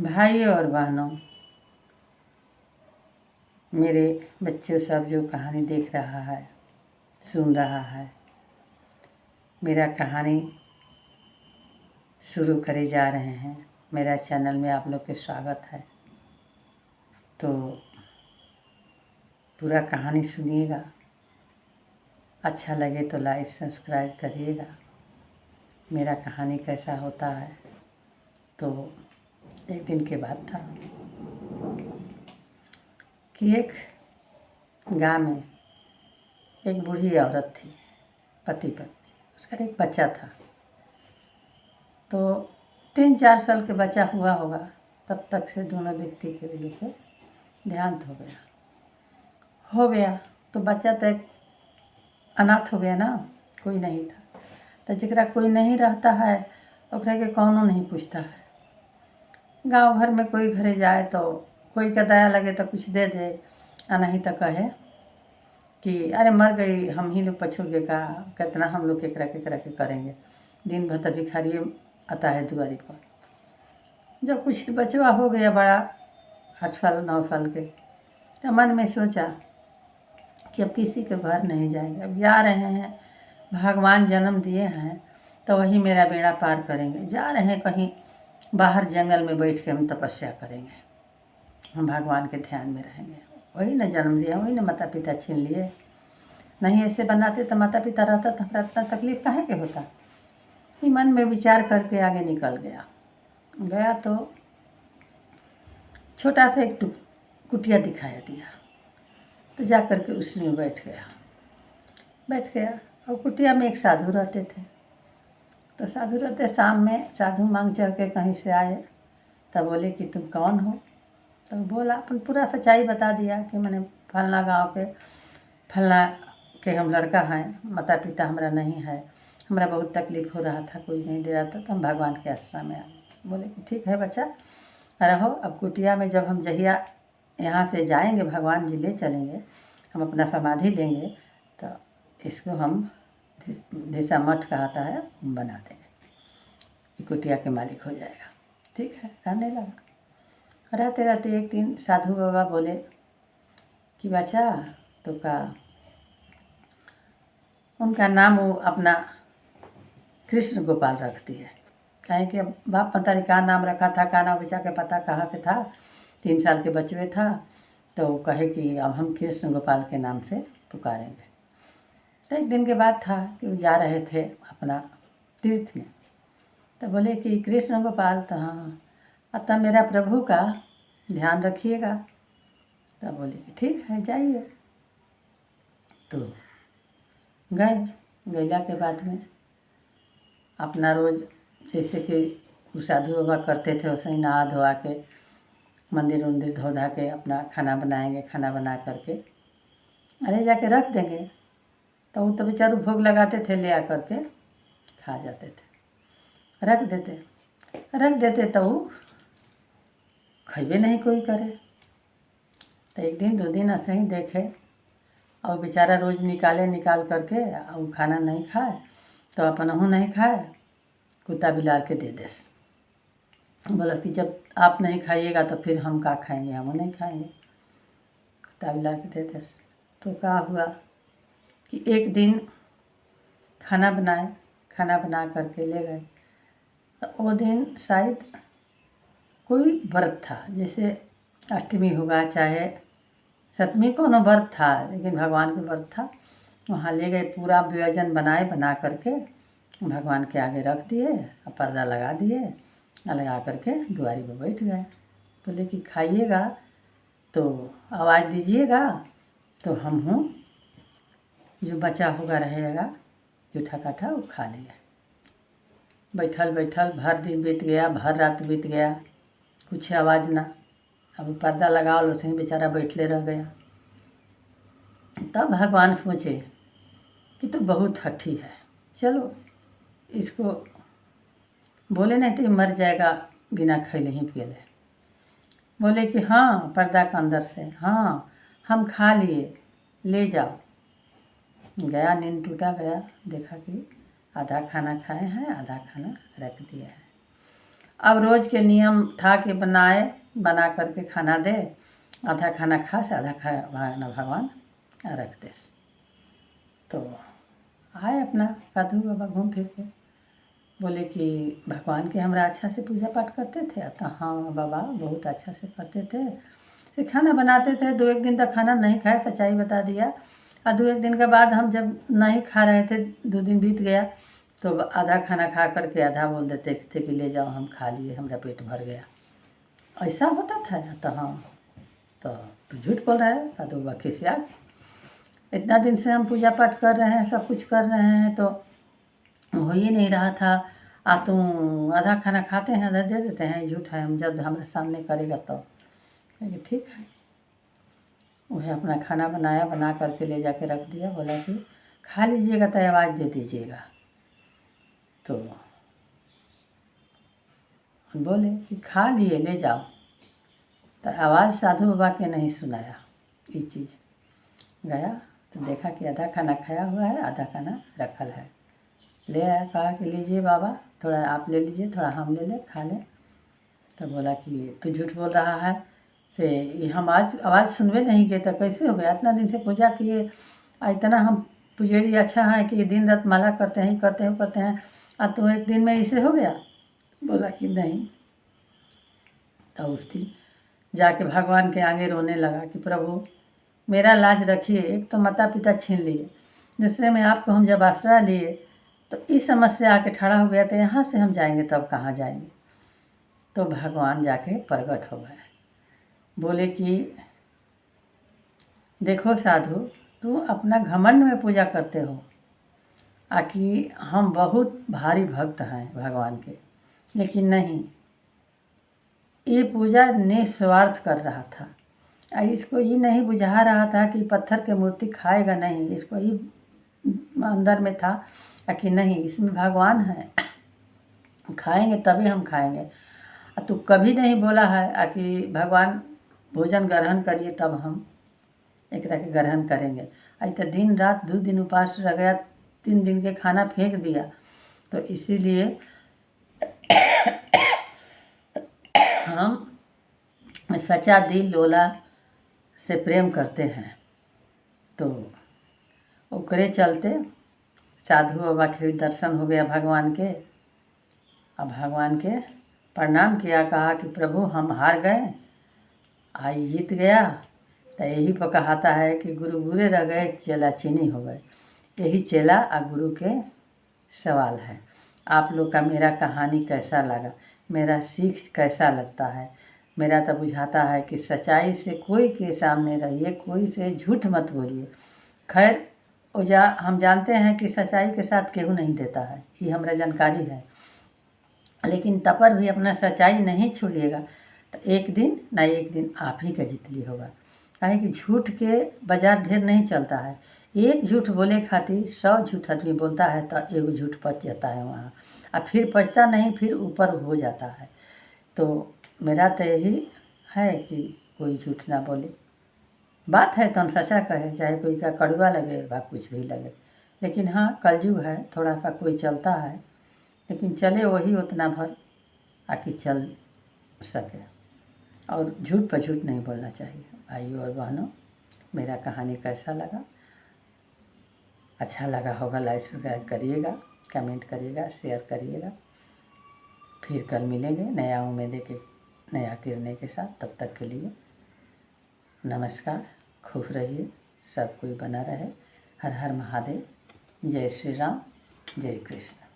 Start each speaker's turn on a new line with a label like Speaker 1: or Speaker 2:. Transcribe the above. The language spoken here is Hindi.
Speaker 1: भाइयों और बहनों, मेरे बच्चों सब जो कहानी देख रहा है, सुन रहा है, मेरा कहानी शुरू करे जा रहे हैं। मेरा चैनल में आप लोग के स्वागत है। तो पूरा कहानी सुनिएगा, अच्छा लगे तो लाइक सब्सक्राइब करिएगा। मेरा कहानी कैसा होता है। तो एक दिन के बाद था कि एक गांव में एक बूढ़ी औरत थी, पति पत्नी। उसका एक बच्चा था। तो 3-4 साल के बच्चा हुआ होगा, तब तक से दोनों व्यक्ति के लिए देहांत हो गया। तो बच्चा तो एक अनाथ हो गया ना, कोई नहीं था। तो जकरा कोई नहीं रहता है ओकरा के कौनो नहीं पूछता है। गांव भर में कोई घरे जाए तो कोई का दया लगे तो कुछ दे दे, आ नहीं तो कहे कि अरे मर गई, हम ही लोग पछोगे का, कितना हम लोग केकरा केकरा के करेंगे। दिन भर तो भिखारी आता है दुआरी पर। जब कुछ बचवा हो गया बड़ा, 8 साल 9 साल के, तो मन में सोचा कि अब किसी के घर नहीं जाएंगे। अब जा रहे हैं, भगवान जन्म दिए हैं तो वही मेरा बेड़ा पार करेंगे। जा रहे हैं कहीं बाहर जंगल में बैठ के हम तपस्या करेंगे, हम भगवान के ध्यान में रहेंगे। वही न जन्म दिया, वही न माता पिता छीन लिए। नहीं ऐसे बनाते तो माता पिता रहता तो हमारा इतना तकलीफ काहे के होता। ये मन में विचार करके आगे निकल गया तो छोटा सा एक कुटिया दिखाया दिया। तो जा कर के उसमें बैठ गया। और कुटिया में एक साधु रहते थे। तो साधु रहते, शाम में साधु मांग चढ़ के कहीं से आए। तब बोले कि तुम कौन हो। तो बोला, अपन पूरा सच्चाई बता दिया कि मैंने फलना गांव के फलना के हम लड़का हैं, माता पिता हमारा नहीं है, हमारा बहुत तकलीफ़ हो रहा था, कोई नहीं दे रहा था, तो हम भगवान के आश्रम में आए। बोले कि ठीक है बच्चा रहो। अब कुटिया में जब हम जहिया यहाँ से जाएंगे, भगवान जी ले चलेंगे, हम अपना समाधि लेंगे तो इसको हम जैसा मठ कहता है बना देंगे, कुटिया के मालिक हो जाएगा। ठीक है, रहने लगा। रहते रहते एक दिन साधु बाबा बोले कि बच्चा तो का उनका नाम वो अपना कृष्ण गोपाल रखती है। कहें कि अब बाप पता नहीं क्या नाम रखा था, क्या नाम बचा के पता कहाँ पे था। 3 साल के बच्चे था तो कहे कि अब हम कृष्ण गोपाल के नाम से पुकारेंगे। तो एक दिन के बाद था कि वो जा रहे थे अपना तीर्थ में। तो बोले कि कृष्ण गोपाल, तो हाँ अब तो मेरा प्रभु का ध्यान रखिएगा। तो बोले कि ठीक है जाइए। तो गैला के बाद में अपना रोज़ जैसे कि वो साधु बाबा करते थे वैसे ही नहा धोआ के मंदिर उंदिर धो धा के अपना खाना बनाएंगे। खाना बना करके अरे जाके रख देंगे। तो वो तो बेचारू भोग लगाते थे, ले आ करके खा जाते थे। रख देते तो वो खइबे नहीं कोई करे। तो एक दिन 2 दिन ऐसे ही देखे और बेचारा रोज़ निकाल करके और खाना नहीं खाए तो अपनहु नहीं खाए, कुत्ता बिलार के दे दे। बोला कि जब आप नहीं खाइएगा तो फिर हम का खाएंगे, हम नहीं खाएंगे, कुत्ता बिलार के दे दे। तो क्या हुआ कि एक दिन खाना बना करके ले गए। तो वो दिन शायद कोई व्रत था, जैसे अष्टमी होगा चाहे सप्तमी, कोनो व्रत था, लेकिन भगवान के व्रत था। वहाँ ले गए, पूरा व्यंजन बना करके भगवान के आगे रख दिए और पर्दा लगा दिए और लगा करके दुआरी पर बैठ गए। बोले कि खाइएगा तो आवाज़ दीजिएगा तो हम हूँ, जो बचा होगा रहेगा जूठा काठा वो खा लिया। बैठल भर दिन बीत गया, भर रात बीत गया, कुछ आवाज़ ना। अब पर्दा लगाओ लो, सही बेचारा बैठले रह गया। तब भगवान सोचे कि तो बहुत हठी है, चलो इसको बोले नहीं तो मर जाएगा बिना खैले ही पियले। बोले कि हाँ, पर्दा के अंदर से हाँ हम खा लिए, ले जाओ। गया, नींद टूटा, गया देखा कि आधा खाना खाए हैं, आधा खाना रख दिया है। अब रोज़ के नियम था कि बना करके खाना दे, आधा खाना खास आधा खाना भगवान रख दे। तो आए अपना साधु बाबा घूम फिर के, बोले कि भगवान के हमरा अच्छा से पूजा पाठ करते थे। तो हाँ बाबा बहुत अच्छा से करते थे, फिर खाना बनाते थे। 2-1 दिन तक खाना नहीं खाए, सच्चाई बता दिया। और 2-1 दिन के बाद हम जब नहीं खा रहे थे, 2 दिन बीत गया, तो आधा खाना खा करके आधा बोल देते थे कि ले जाओ हम खा लिए, हमारा पेट भर गया। ऐसा होता था। तो हाँ, तो तू झूठ बोल रहा है। साधु बाबा खिसिया, इतना दिन से हम पूजा पाठ कर रहे हैं, सब कुछ कर रहे हैं, तो हो ही नहीं रहा था। तुम आधा खाना खाते हैं, आधा दे देते हैं, झूठ है। हम जब हमारे सामने करेगा तो ठीक है। वह अपना खाना बनाया, बना करके ले जाके रख दिया, बोला कि खा लीजिएगा तो आवाज़ दे दीजिएगा। तो बोले कि खा लिए, ले जाओ। तो आवाज़ साधु बाबा के नहीं सुनाया ये चीज़। गया तो देखा कि आधा खाना खाया हुआ है, आधा खाना रखल है। ले आया, कहा कि लीजिए बाबा, थोड़ा आप ले लीजिए, थोड़ा हम ले लें, खा लें। तो बोला कि तू झूठ बोल रहा है, फिर हम आज आवाज़ सुनबे नहीं किए तो कैसे हो गया? इतना दिन से पूजा किए, इतना हम पुजारी अच्छा है कि दिन रात माला करते हैं, करते हैं, तो 1 दिन में ऐसे हो गया? बोला कि नहीं। तो उस दिन जाके भगवान के आगे रोने लगा कि प्रभु मेरा लाज रखिए। एक तो माता पिता छीन लिए, दूसरे में आपको हम जब आश्रय लिए तो इस समस्या आके खड़ा हो गया, तो यहाँ से हम जाएंगे तब कहाँ जाएंगे? तो भगवान जाके प्रकट हो गए, बोले कि देखो साधु, तू अपना घमंड में पूजा करते हो, कि हम बहुत भारी भक्त हैं भगवान के, लेकिन नहीं, ये पूजा निस्वार्थ कर रहा था। इसको ये नहीं बुझा रहा था कि पत्थर की मूर्ति खाएगा नहीं, इसको ये अंदर में था कि नहीं, इसमें भगवान है, खाएंगे तभी हम खाएंगे। तो कभी नहीं बोला है कि भगवान भोजन ग्रहण करिए तब हम एकरा के ग्रहण करेंगे। तो दिन रात 2 दिन उपास रह गया, 3 दिन के खाना फेंक दिया। तो इसीलिए हम सच्चा दिल लोला से प्रेम करते हैं। तो ओकरे चलते साधु बाबा के दर्शन हो गया भगवान के। अब भगवान के प्रणाम किया, कहा कि प्रभु हम हार गए, आई जीत गया। तो यही पर कहाता है कि गुरु बुरे रह गए, चेला चीनी हो गए। यही चेला और गुरु के सवाल है। आप लोग का मेरा कहानी कैसा लगा, मेरा सीख कैसा लगता है? मेरा तो बुझाता है कि सच्चाई से कोई के सामने रहिए, कोई से झूठ मत बोलिए। खैर हम जानते हैं कि सच्चाई के साथ केहू नहीं देता है, ये हमारा जानकारी है, लेकिन तपर भी अपना सच्चाई नहीं छोड़िएगा तो एक दिन ना एक दिन आप ही का जितली होगा। काहे कि झूठ के बाजार ढेर नहीं चलता है। एक झूठ बोले खातिर 100 झूठ आदमी बोलता है तो एक झूठ पच जाता है वहाँ, और फिर पचता नहीं, फिर ऊपर हो जाता है। तो मेरा तो यही है कि कोई झूठ ना बोले, बात है तो सच्चा कहे, चाहे कोई का कड़वा लगे व कुछ भी लगे। लेकिन हाँ, कलयुग है, थोड़ा सा कोई चलता है, लेकिन चले वही उतना भर आकि चल सके, और झूठ पर झूठ नहीं बोलना चाहिए। भाइयों और बहनों, मेरा कहानी कैसा लगा? अच्छा लगा होगा लाइक सब्सक्राइब करिएगा, कमेंट करिएगा, शेयर करिएगा। फिर कल मिलेंगे नया उम्मीद के नया किरने के साथ। तब तक के लिए नमस्कार, खुश रहिए, सब कोई बना रहे। हर हर महादेव, जय श्री राम, जय कृष्ण।